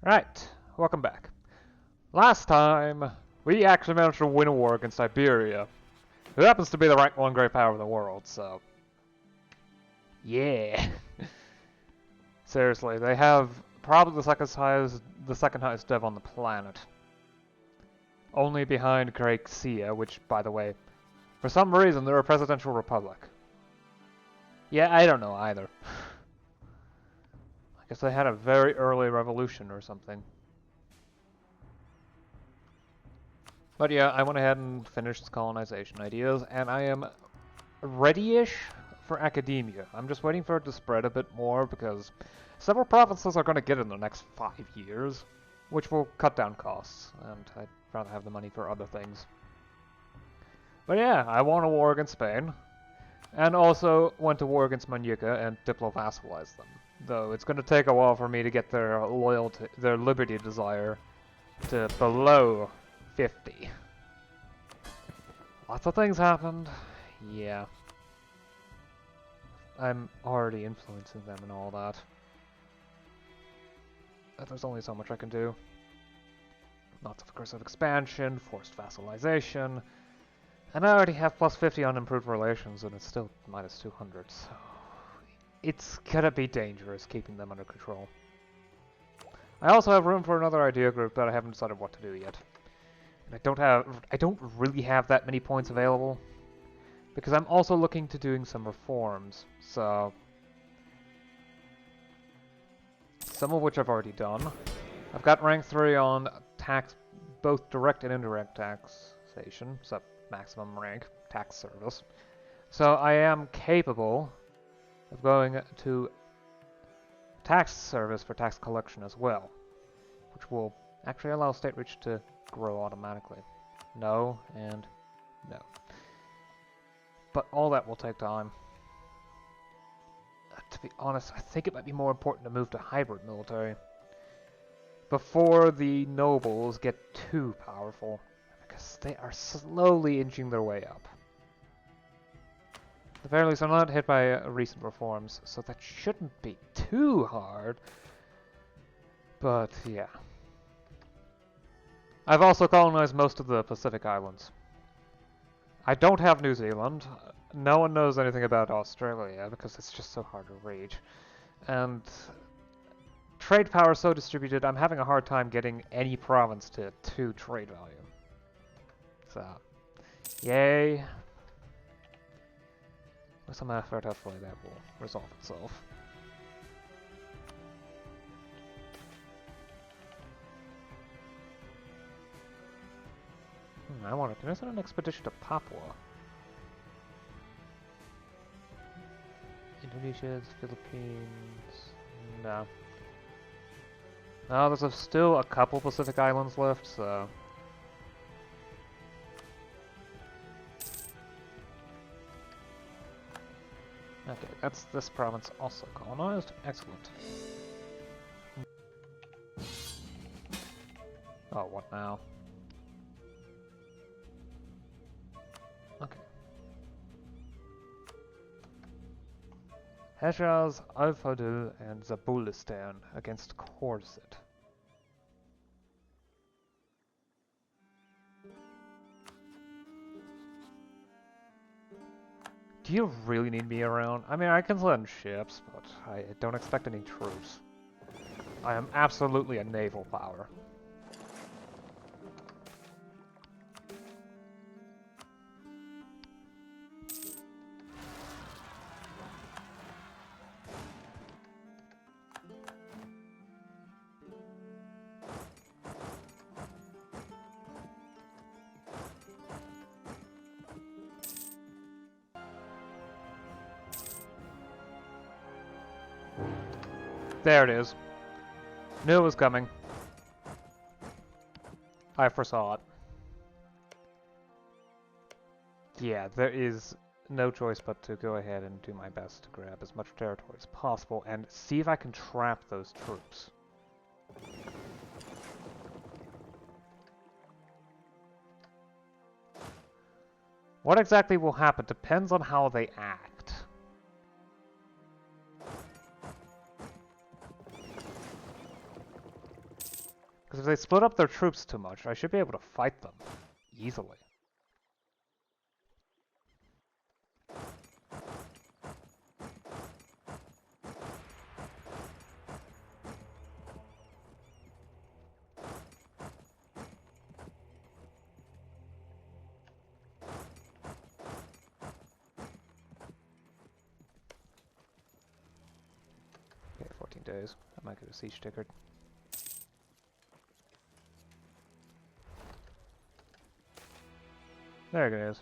Right, welcome back. Last time, we actually managed to win a war against Iberia, who happens to be the rank 1 great power of the world, so... Yeah! Seriously, they have probably the second highest dev on the planet. Only behind Gracia, which, by the way, for some reason they're a presidential republic. Yeah, I don't know either. I guess they had a very early revolution or something. But yeah, I went ahead and finished colonization ideas, and I am ready-ish for academia. I'm just waiting for it to spread a bit more because several provinces are going to get it in the next 5 years, which will cut down costs, and I'd rather have the money for other things. But yeah, I won a war against Spain, and also went to war against Manuka and diplo-vassalized them. Though it's going to take a while for me to get their loyalty, their liberty desire to below 50. Lots of things happened. Yeah. I'm already influencing them and all that. But there's only so much I can do. Lots of aggressive expansion, forced vassalization, and I already have plus 50 on improved relations and it's still minus 200, so... It's gonna be dangerous keeping them under control. I also have room for another idea group, but I haven't decided what to do yet. And I don't really have that many points available, because I'm also looking to doing some reforms, so... Some of which I've already done. I've got rank 3 on tax, both direct and indirect taxation, so maximum rank, tax service. So I am capable of going to tax service for tax collection as well, which will actually allow state reach to grow automatically. No, and no. But all that will take time. To be honest, I think it might be more important to move to hybrid military before the nobles get too powerful, because they are slowly inching their way up. The very least, I'm not hit by recent reforms, so that shouldn't be too hard. But yeah. I've also colonized most of the Pacific Islands. I don't have New Zealand. No one knows anything about Australia because it's just so hard to reach. And trade power is so distributed, I'm having a hard time getting any province to 2 trade value. So, yay. With some effort, hopefully that will resolve itself. I wonder, can I send an expedition to Papua? Indonesia, Philippines... No. No, there's still a couple Pacific Islands left, so... Okay, that's this province also colonized. Excellent. Oh, what now? Okay. Hejaz, Al-Fadl, and Zabulistan against Korsit. Do you really need me around? I mean, I can send ships, but I don't expect any troops. I am absolutely a naval power. There it is. Knew it was coming. I foresaw it. Yeah, there is no choice but to go ahead and do my best to grab as much territory as possible and see if I can trap those troops. What exactly will happen depends on how they act. Because if they split up their troops too much, I should be able to fight them easily. Okay, 14 days. I might get a siege ticket. There it is.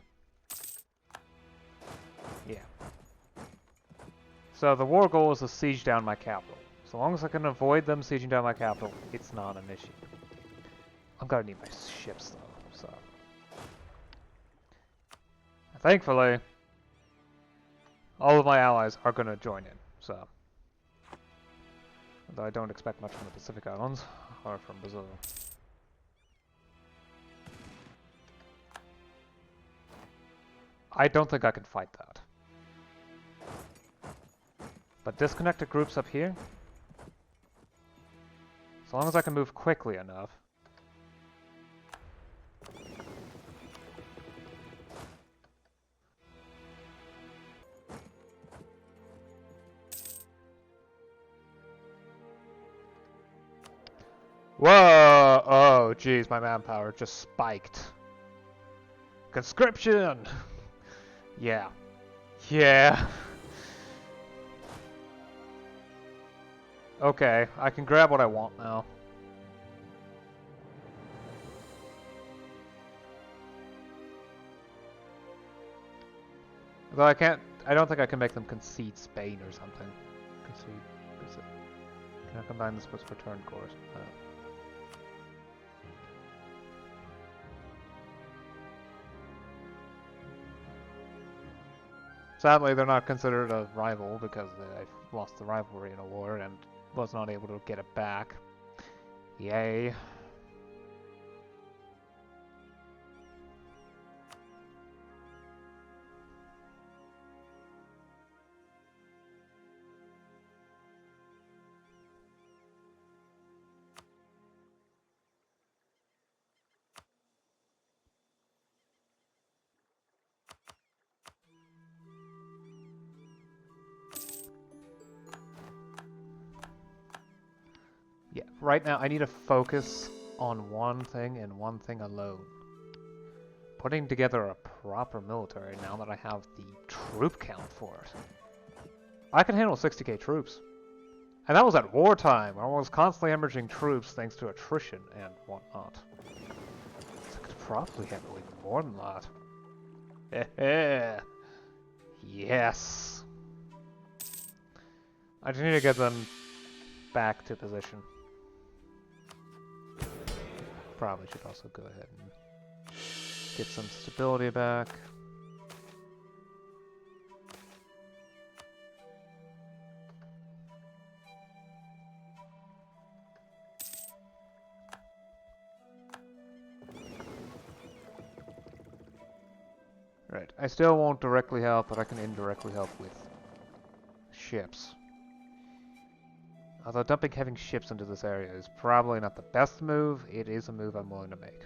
Yeah. So the war goal is to siege down my capital. So long as I can avoid them sieging down my capital, it's not an issue. I'm gonna need my ships though, so. Thankfully, all of my allies are gonna join in, so. Although I don't expect much from the Pacific Islands, or from Brazil. I don't think I can fight that. But disconnected groups up here, as long as I can move quickly enough. Whoa! Oh, jeez, my manpower just spiked. Conscription! Yeah. Yeah. Okay, I can grab what I want now. Though I don't think I can make them concede Spain or something. Concede. Can I combine this with return course? No. Sadly, they're not considered a rival because I lost the rivalry in a war and was not able to get it back. Yay. Yeah, right now I need to focus on one thing and one thing alone. Putting together a proper military now that I have the troop count for it. I can handle 60k troops. And that was at wartime. I was constantly hemorrhaging troops thanks to attrition and whatnot. So I could probably handle even more than that. Yes. I just need to get them back to position. Probably should also go ahead and get some stability back. Right, I still won't directly help, but I can indirectly help with ships. Although dumping heavy ships into this area is probably not the best move, it is a move I'm willing to make.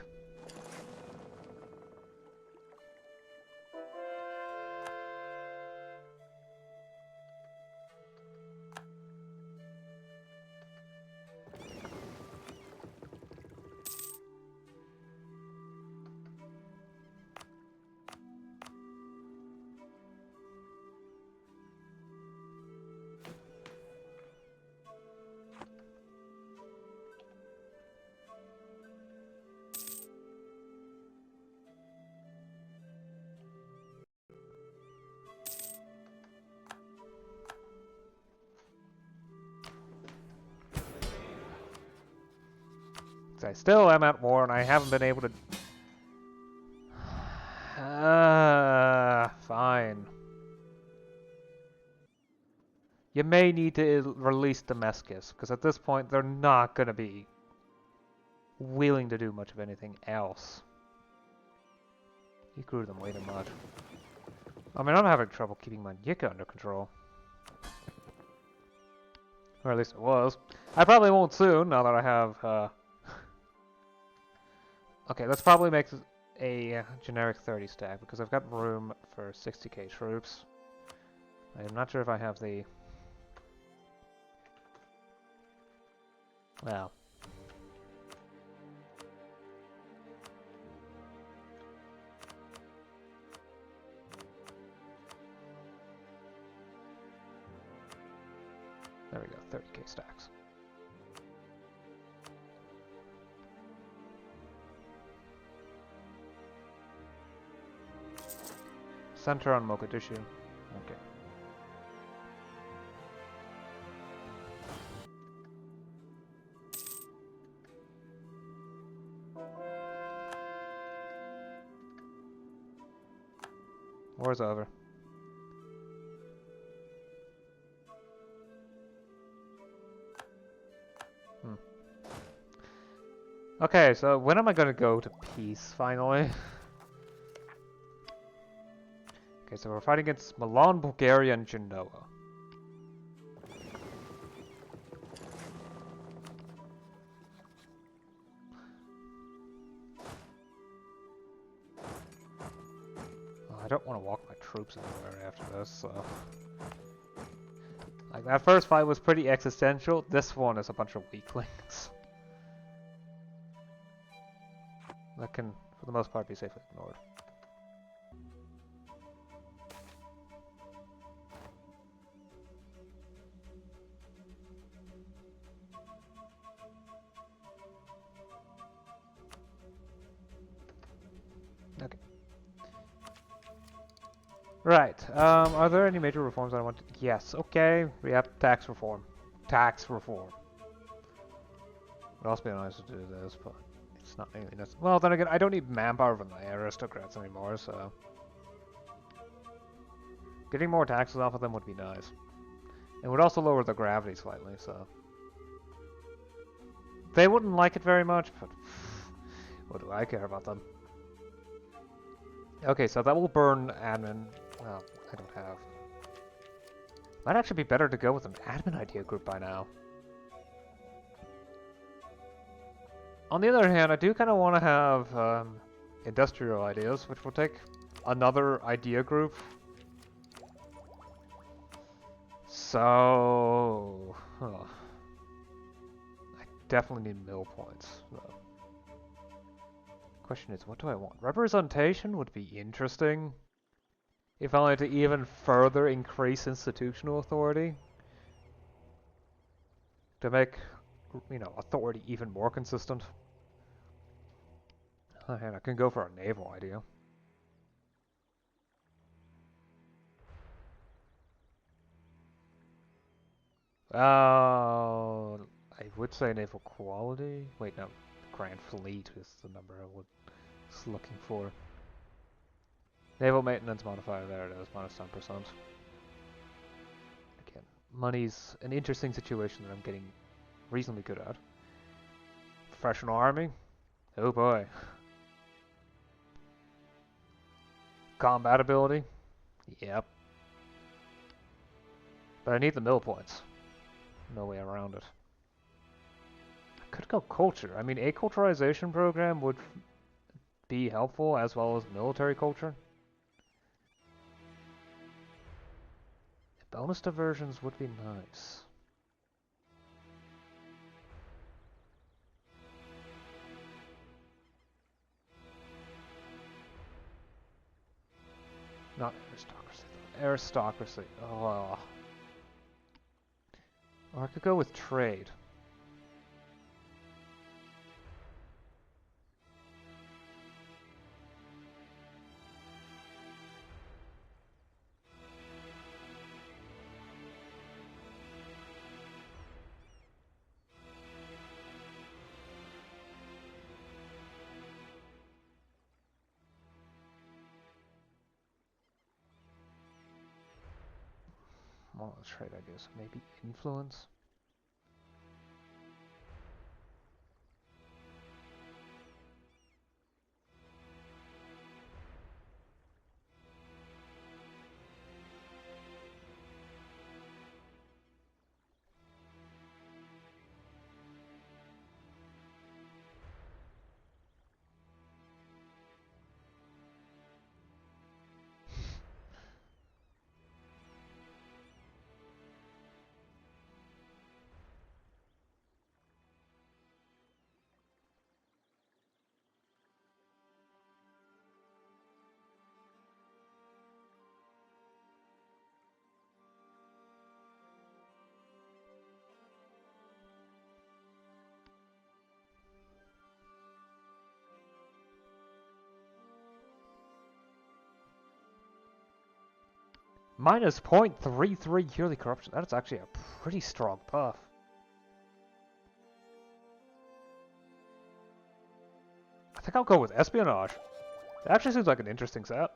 I still am at war and I haven't been able to... Fine. You may need to release Damascus, because at this point they're not going to be willing to do much of anything else. You grew them way too much. I mean, I'm having trouble keeping my Yika under control. Or at least it was. I probably won't soon, now that I have Okay, let's probably make a generic 30 stack because I've got room for 60k troops. I'm not sure if I have the... Well... There we go, 30k stacks. Center on Mogadishu. Okay. War's over. Okay, so when am I gonna go to peace, finally? Okay, so we're fighting against Milan, Bulgaria, and Genoa. I don't want to walk my troops anywhere after this, so... Like, that first fight was pretty existential. This one is a bunch of weaklings. That can, for the most part, be safely ignored. Okay. Right, are there any major reforms I want to... Yes, okay, we have tax reform. Tax reform. It would also be nice to do this, but it's not anything that's... Well, then again, I don't need manpower from the aristocrats anymore, so... Getting more taxes off of them would be nice. It would also lower the gravity slightly, so... They wouldn't like it very much, but... What do I care about them? Okay, so that will burn admin... Well, I don't have... Might actually be better to go with an admin idea group by now. On the other hand, I do kind of want to have industrial ideas, which will take another idea group. So... Huh. I definitely need mill points, though. Question is, what do I want? Representation would be interesting. If only to even further increase institutional authority. To make, you know, authority even more consistent. And I can go for a naval idea. I would say naval quality. Wait, no. Grand Fleet is the number I was looking for. Naval maintenance modifier, there it is, minus 10%. Again, money's an interesting situation that I'm getting reasonably good at. Professional army? Oh boy. Combat ability? Yep. But I need the mill points. No way around it. I could go culture. I mean, a culturalization program would be helpful as well as military culture. Bonus diversions would be nice. Not aristocracy. Aristocracy. Oh. Or I could go with trade. Well, trade ideas. Maybe influence? Minus 0.33 yearly corruption. That's actually a pretty strong buff. I think I'll go with espionage. It actually seems like an interesting set.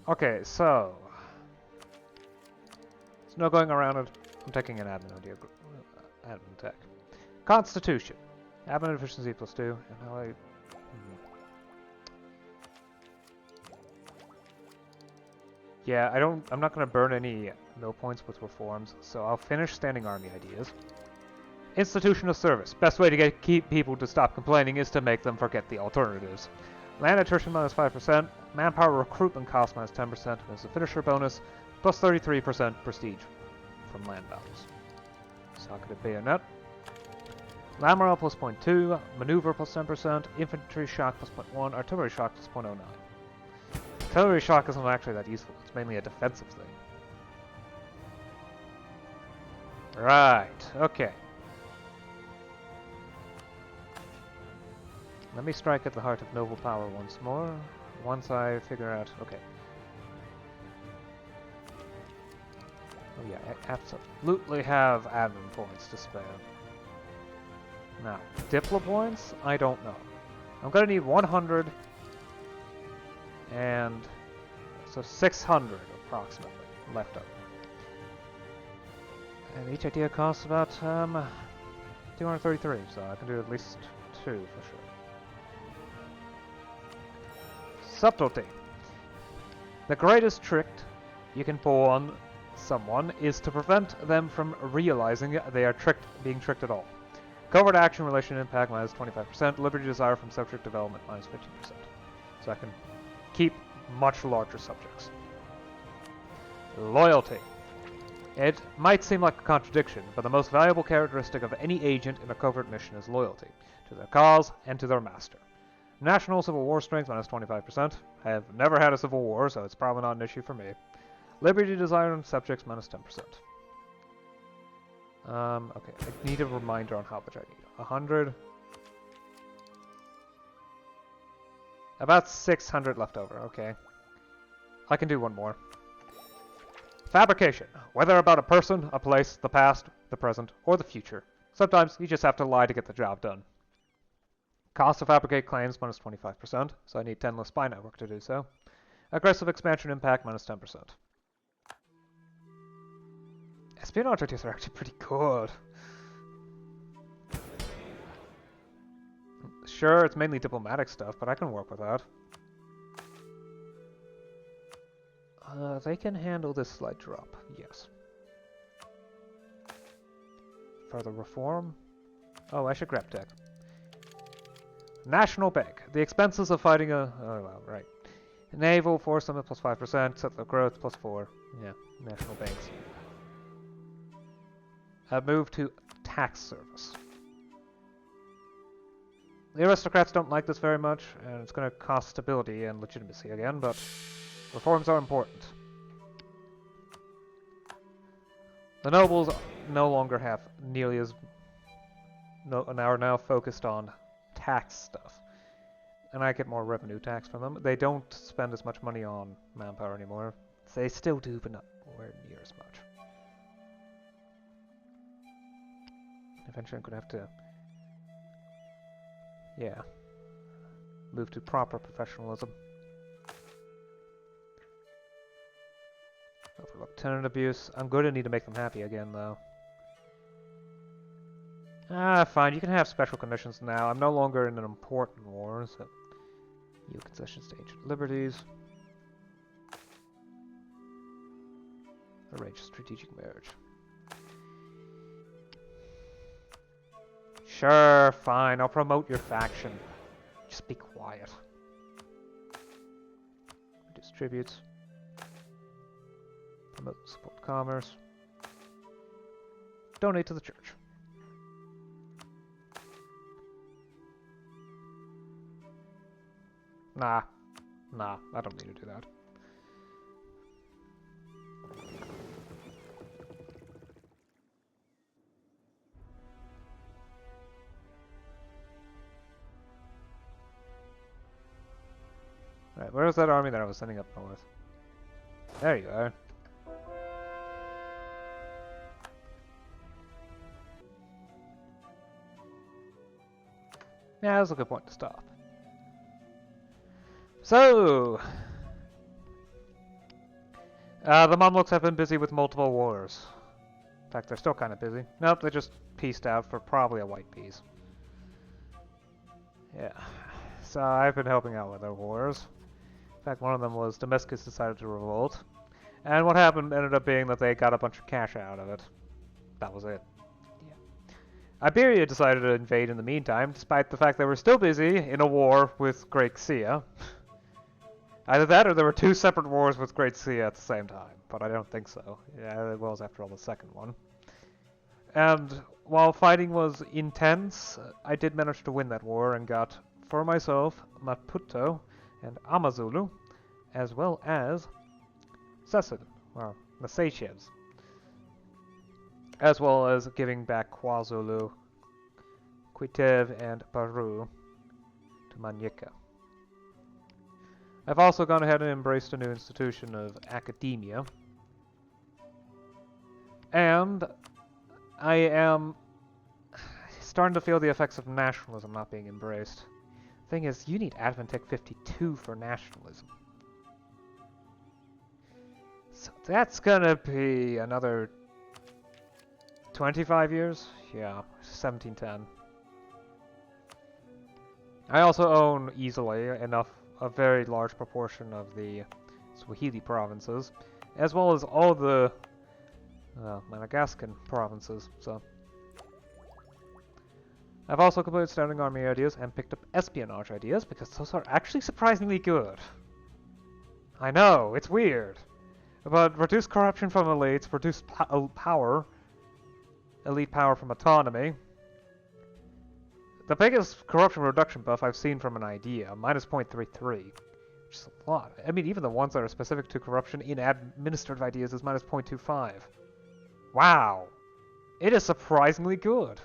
Okay, so there's no going around it. I'm taking an admin idea. Admin tech. Constitution. Admin efficiency +2. And how I... Yeah, I'm not going to burn any mill points with reforms, so I'll finish standing army ideas. Institution of service. Best way to keep people to stop complaining is to make them forget the alternatives. Land attrition -5%, manpower recruitment cost -10%, as a finisher bonus, plus 33% prestige from land values. Socket of bayonet. Land morale plus 0.2, maneuver plus 10%, infantry shock plus 0.1, artillery shock plus 0.09. Artillery shock isn't actually that useful, it's mainly a defensive thing. Right, okay. Let me strike at the heart of noble power once more, once I figure out... okay. Oh yeah, I absolutely have admin points to spare. Now, Diplo points? I don't know. I'm gonna need 100 and so 600 approximately left over. And each idea costs about 233, so I can do at least 2 for sure. Subtlety. The greatest trick you can pull on someone is to prevent them from realizing they are being tricked at all. Covert action relation impact -25%, liberty desire from subject development -15%. So I can keep much larger subjects. Loyalty. It might seem like a contradiction, but the most valuable characteristic of any agent in a covert mission is loyalty to their cause and to their master. National Civil War strength -25%. I have never had a civil war, so it's probably not an issue for me. Liberty desire and subjects -10%. Okay, I need a reminder on how much I need. 100. About 600 left over, okay. I can do one more. Fabrication. Whether about a person, a place, the past, the present, or the future. Sometimes you just have to lie to get the job done. Cost to fabricate claims -25%, so I need 10 less spy network to do so. Aggressive expansion impact -10%. Espionage ideas are actually pretty good. Sure, it's mainly diplomatic stuff, but I can work with that. They can handle this slight drop, yes. Further reform? Oh, I should grab tech. National Bank. The expenses of fighting a... oh, well, right. Naval Force Limit +5%, settler growth +4. Yeah, national banks. Move to tax service. The aristocrats don't like this very much, and it's going to cost stability and legitimacy again, but reforms are important. The nobles no longer have nearly as... are now focused on tax stuff. And I get more revenue tax from them. They don't spend as much money on manpower anymore. They still do, but not nowhere near as much. Eventually I'm going to have to... yeah. Move to proper professionalism. Overlook tenant abuse. I'm going to need to make them happy again, though. Ah, fine. You can have special conditions now. I'm no longer in an important war, so... you concessions to ancient liberties. Arrange strategic marriage. Sure, fine. I'll promote your faction. Just be quiet. Reduce tributes. Promote support commerce. Donate to the church. Nah, I don't need to do that. Right, where was that army that I was sending up north? There you are. Yeah, that's a good point to stop. So, the Mamluks have been busy with multiple wars. In fact, they're still kind of busy. Nope, they just pieced out for probably a white peace. Yeah. So I've been helping out with their wars. In fact, one of them was Damascus decided to revolt. And what happened ended up being that they got a bunch of cash out of it. That was it. Yeah. Iberia decided to invade in the meantime, despite the fact they were still busy in a war with Great Xia. Either that or there were two separate wars with Great Xia at the same time, but I don't think so. Yeah, it was after all the second one. And while fighting was intense, I did manage to win that war and got, for myself, Maputo and Amazulu, as well as Cecil, or the Seychelles, as well as giving back KwaZulu, Quitev, and Peru to Manyika. I've also gone ahead and embraced a new institution of academia, and I am starting to feel the effects of nationalism not being embraced. Thing is, you need Adventech 52 for nationalism. So that's gonna be another 25 years? Yeah, 1710. I also own easily enough, a very large proportion of the Swahili provinces, as well as all the Madagascan provinces, so. I've also completed standing army ideas and picked up espionage ideas because those are actually surprisingly good. I know, it's weird. But reduce corruption from elites, reduce power, elite power from autonomy. The biggest corruption reduction buff I've seen from an idea, minus 0.33, which is a lot. I mean, even the ones that are specific to corruption in administrative ideas is minus 0.25. Wow! It is surprisingly good.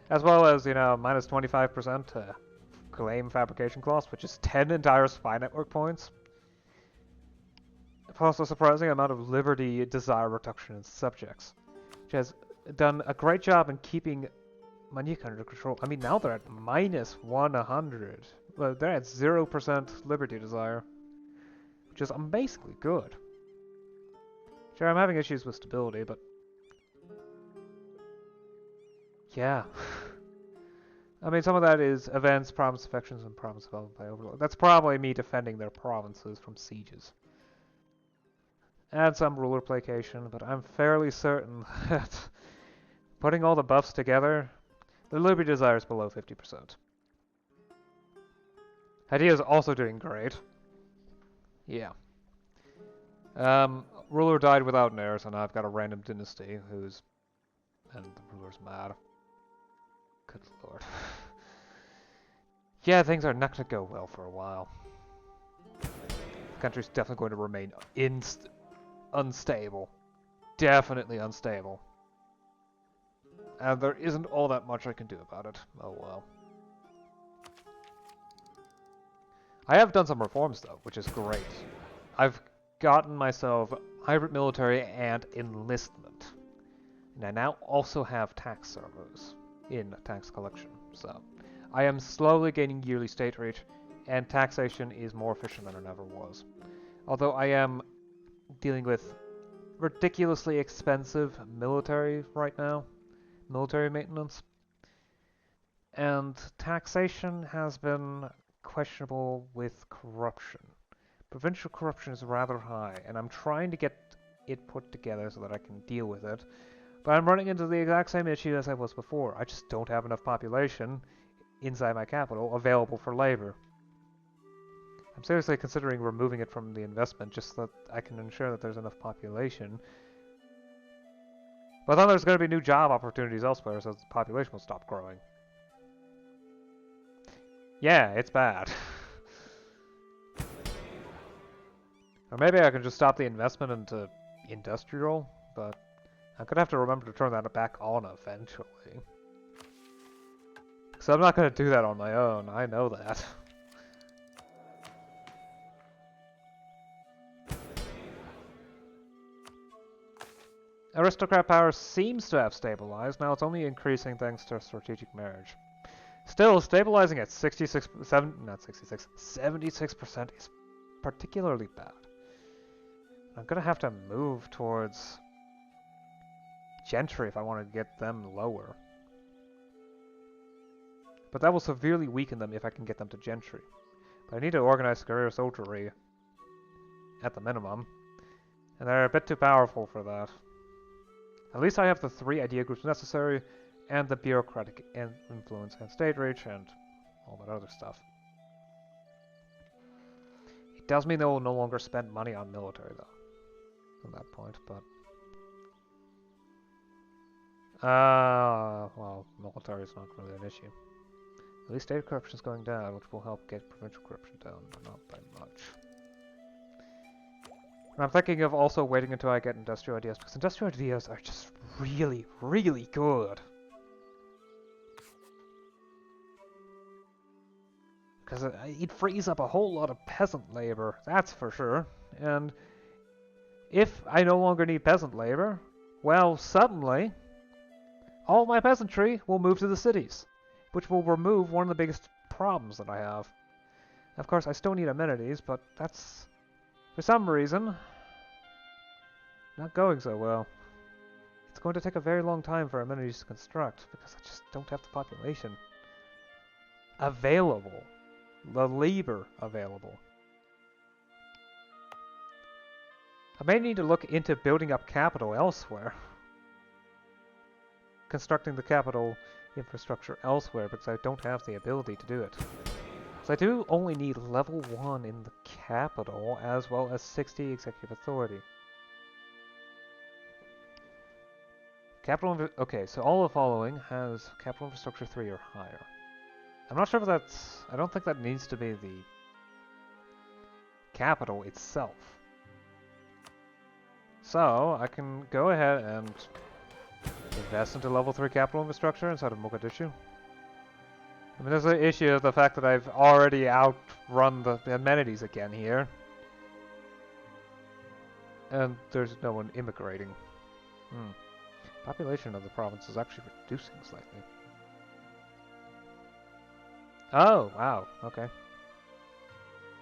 As well as, you know, minus 25% to claim fabrication cost, which is 10 entire spy network points. Also, a surprising amount of liberty desire reduction in subjects, which has done a great job in keeping Manyika under control. I mean, now they're at minus 100. Well, they're at 0% liberty desire, which is amazingly good. Sure, I'm having issues with stability, but yeah. I mean, some of that is events, province defections, and province development by overlord. That's probably me defending their provinces from sieges. And some ruler placation, but I'm fairly certain that putting all the buffs together, the liberty desire is below 50%. Idea is also doing great. Yeah. Ruler died without an heir, so now I've got a random dynasty who's... and the ruler's mad. Good lord. Yeah, things are not going to go well for a while. The country's definitely going to remain unstable. Definitely unstable. And there isn't all that much I can do about it. Oh well. I have done some reforms though, which is great. I've gotten myself hybrid military and enlistment. And I now also have tax servers in tax collection, so I am slowly gaining yearly state reach, and taxation is more efficient than it ever was. Although I am dealing with ridiculously expensive military right now, military maintenance, and taxation has been questionable with corruption. Provincial corruption is rather high, and I'm trying to get it put together so that I can deal with it. But I'm running into the exact same issue as I was before. I just don't have enough population inside my capital available for labor. I'm seriously considering removing it from the investment just so that I can ensure that there's enough population. But then there's going to be new job opportunities elsewhere, so the population will stop growing. Yeah, it's bad. Or maybe I can just stop the investment into industrial, but I'm going to have to remember to turn that back on eventually. So I'm not going to do that on my own, I know that. Aristocrat power seems to have stabilized. Now it's only increasing thanks to strategic marriage. Still, stabilizing at 76% is particularly bad. I'm gonna have to move towards gentry if I want to get them lower. But that will severely weaken them if I can get them to gentry. But I need to organize career soldiery at the minimum. And they're a bit too powerful for that. At least I have the 3 idea groups necessary, and the bureaucratic influence and state reach, and all that other stuff. It does mean they will no longer spend money on military, though, at that point, but... well, military is not really an issue. At least state corruption is going down, which will help get provincial corruption down, but not by much. And I'm thinking of also waiting until I get industrial ideas, because industrial ideas are just really, really good. Because it frees up a whole lot of peasant labor, that's for sure. And if I no longer need peasant labor, well, suddenly, all my peasantry will move to the cities, which will remove one of the biggest problems that I have. Of course, I still need amenities, but that's, for some reason, not going so well. It's going to take a very long time for amenities to construct, because I just don't have the population available. The labor available. I may need to look into building up capital elsewhere. Constructing the capital infrastructure elsewhere, because I don't have the ability to do it. So I do only need level 1 in the capital, as well as 60 executive authority. Okay, so all the following has capital infrastructure 3 or higher. I'm not sure if that's... I don't think that needs to be the capital itself. So, I can go ahead and invest into level 3 capital infrastructure inside of Mogadishu. I mean, there's the issue of the fact that I've already outrun the amenities again here. And there's no one immigrating. Population of the province is actually reducing slightly. Oh, wow, okay.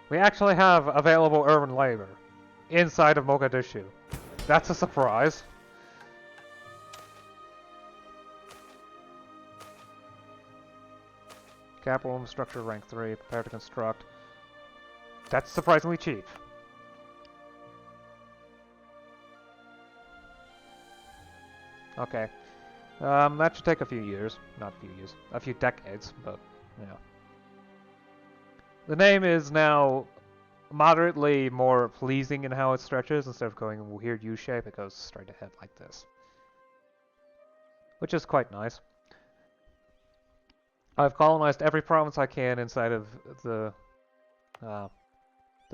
We actually have available urban labor inside of Mogadishu. That's a surprise. Capital infrastructure rank 3, prepare to construct. That's surprisingly cheap. Okay. That should take a few years. Not a few years. A few decades, but, yeah. The name is now moderately more pleasing in how it stretches. Instead of going in a weird U-shape, it goes straight ahead like this. Which is quite nice. I've colonized every province I can inside of the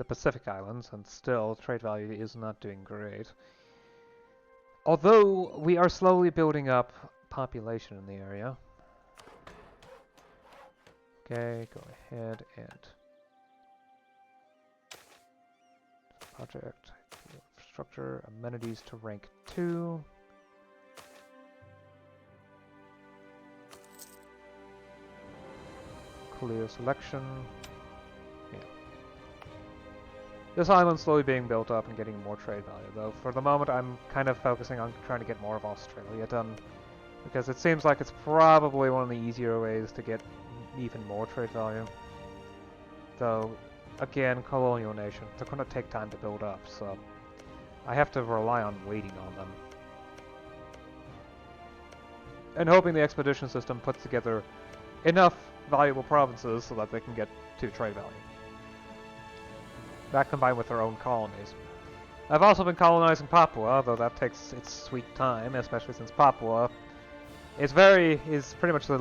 Pacific Islands, and still trade value is not doing great. Although we are slowly building up population in the area. Okay, go ahead and project infrastructure amenities to rank 2. Clear selection. Yeah. This island's slowly being built up and getting more trade value, though. For the moment, I'm kind of focusing on trying to get more of Australia done, because it seems like it's probably one of the easier ways to get even more trade value. Though, again, colonial nation, they're going to take time to build up, so I have to rely on waiting on them. And hoping the expedition system puts together enough valuable provinces so that they can get to trade value. That combined with their own colonies. I've also been colonizing Papua, though that takes its sweet time, especially since Papua is pretty much the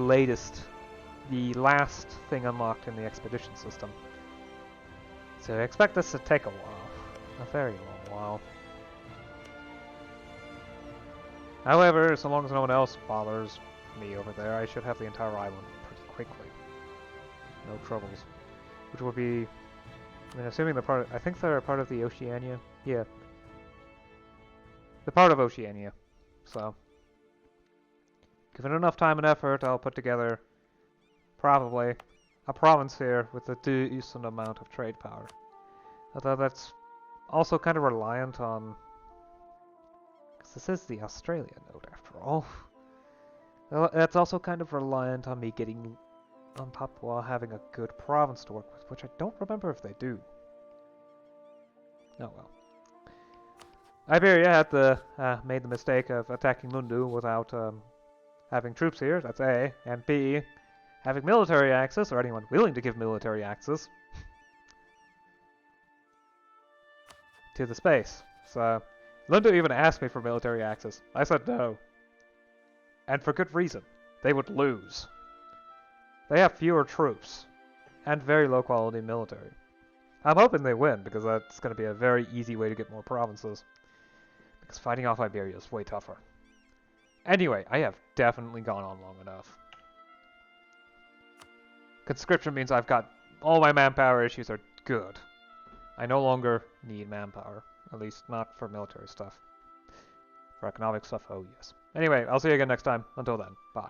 last thing unlocked in the expedition system. So I expect this to take a while. A very long while. However, so long as no one else bothers me over there, I should have the entire island pretty quickly. No troubles. Which will be... I mean, assuming I think they're part of the Oceania? Yeah. The part of Oceania. So, given enough time and effort, I'll put together probably a province here with a decent amount of trade power. Although that's also kind of reliant on, because this is the Australia node after all. Well, that's also kind of reliant on me getting on top while having a good province to work with, which I don't remember if they do. Oh well. Iberia had made the mistake of attacking Lundu without having troops here, that's A, and B, having military access, or anyone willing to give military access, to the space. So, Lundu even asked me for military access. I said no. And for good reason. They would lose. They have fewer troops, and very low quality military. I'm hoping they win, because that's going to be a very easy way to get more provinces. Because fighting off Iberia is way tougher. Anyway, I have definitely gone on long enough. Conscription means I've got all my manpower issues are good. I no longer need manpower. At least not for military stuff. For economic stuff, oh yes. Anyway, I'll see you again next time. Until then, bye.